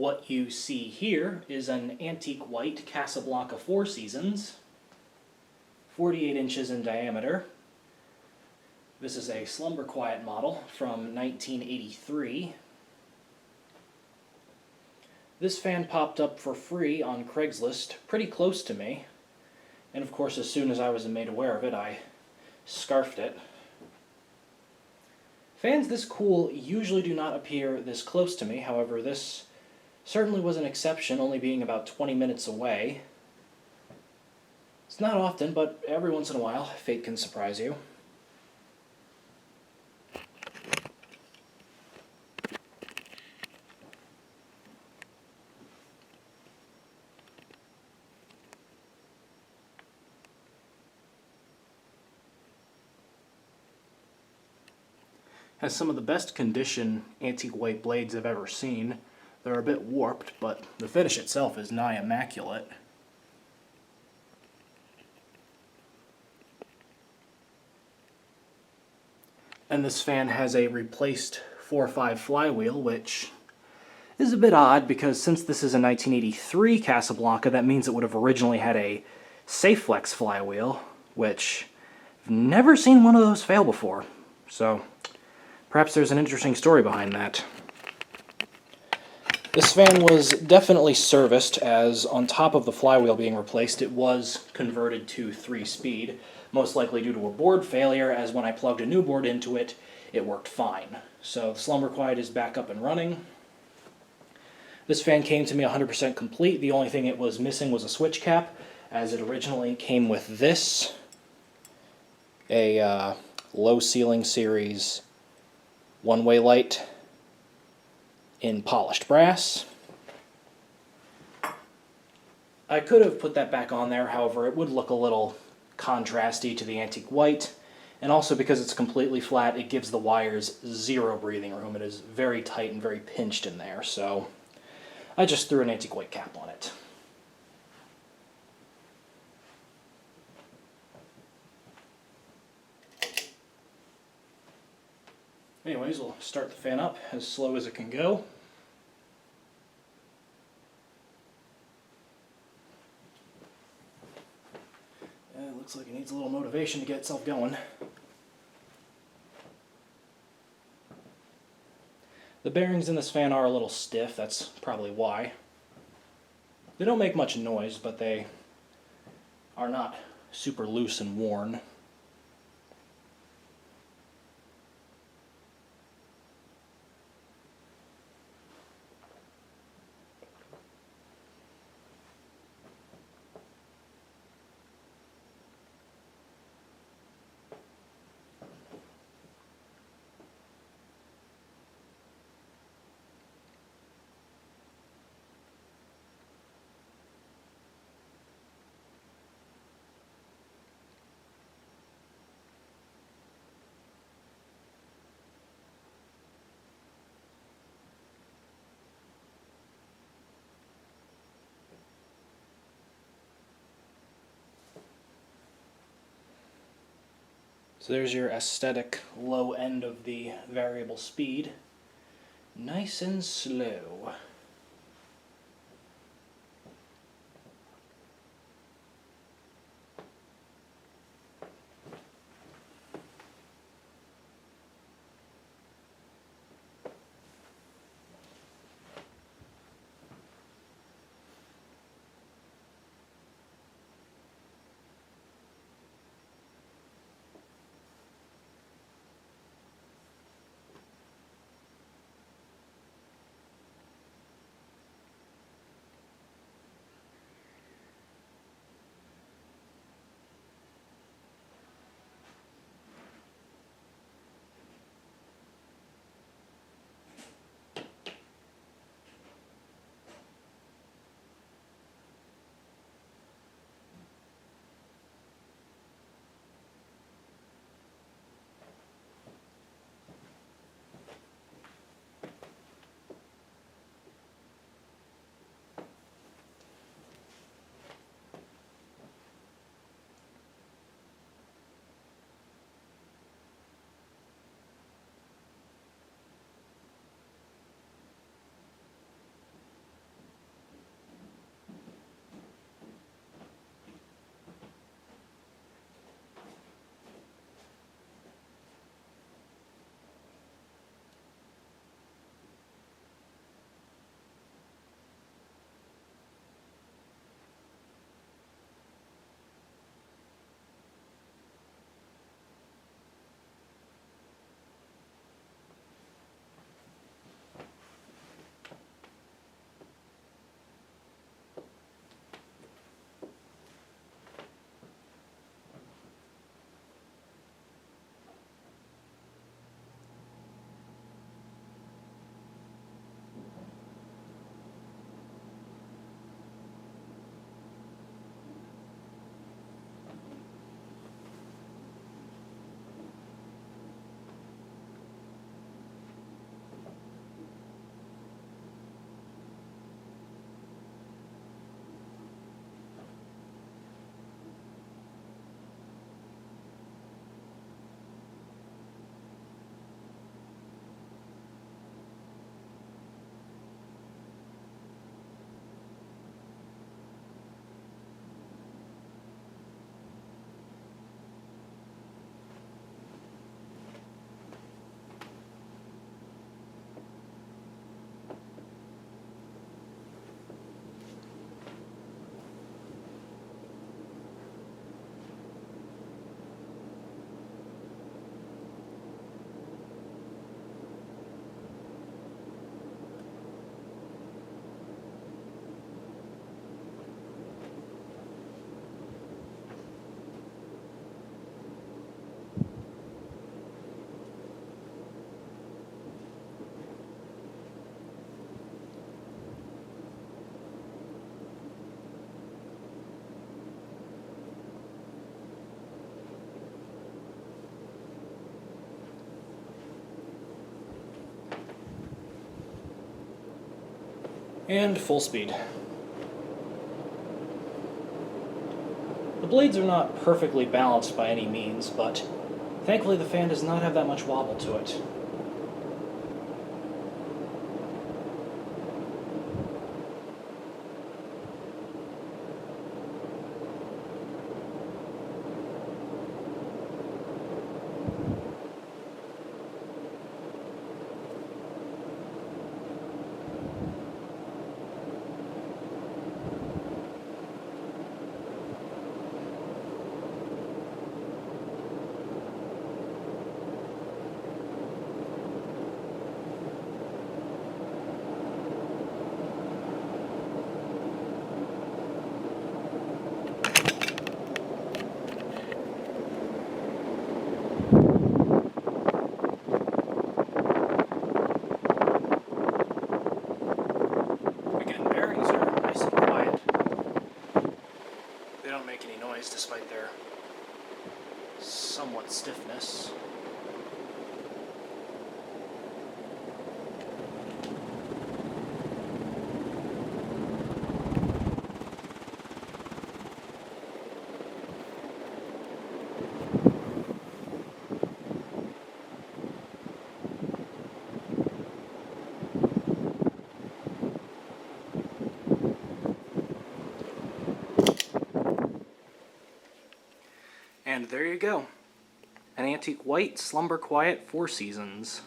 What you see here is an antique white Casablanca Four Seasons, 48 inches in diameter. This is a slumber quiet model from 1983. This fan popped up for free on Craigslist pretty close to me, and of course as soon as I was made aware of it, I scarfed it. Fans this cool usually do not appear this close to me, however this certainly was an exception, only being about 20 minutes away. It's not often, but every once in a while, fate can surprise you. Has some of the best condition antique white blades I've ever seen. They're a bit warped, but the finish itself is nigh immaculate. And this fan has a replaced 4.5 flywheel, which is a bit odd because since this is a 1983 Casablanca, that means it would have originally had a Saflex flywheel, which I've never seen one of those fail before. So perhaps there's an interesting story behind that. This fan was definitely serviced, as on top of the flywheel being replaced, it was converted to 3-speed, most likely due to a board failure, as when I plugged a new board into it, it worked fine. So the slumber quiet is back up and running. This fan came to me 100% complete. The only thing it was missing was a switch cap, as it originally came with this, a low ceiling series one-way light in polished brass. I could have put that back on there, however it would look a little contrasty to the antique white, and also because it's completely flat it gives the wires zero breathing room. It is very tight and very pinched in there, so I just threw an antique white cap on it. Anyways, we'll start the fan up as slow as it can go. It looks like it needs a little motivation to get itself going. The bearings in this fan are a little stiff, that's probably why. They don't make much noise, but they are not super loose and worn. So there's your aesthetic low end of the variable speed. Nice and slow. And full speed. The blades are not perfectly balanced by any means, but thankfully the fan does not have that much wobble to it. Again, bearings are nice and quiet. They don't make any noise despite their somewhat stiffness. And there you go. An antique white Slumber Quiet Four Seasons.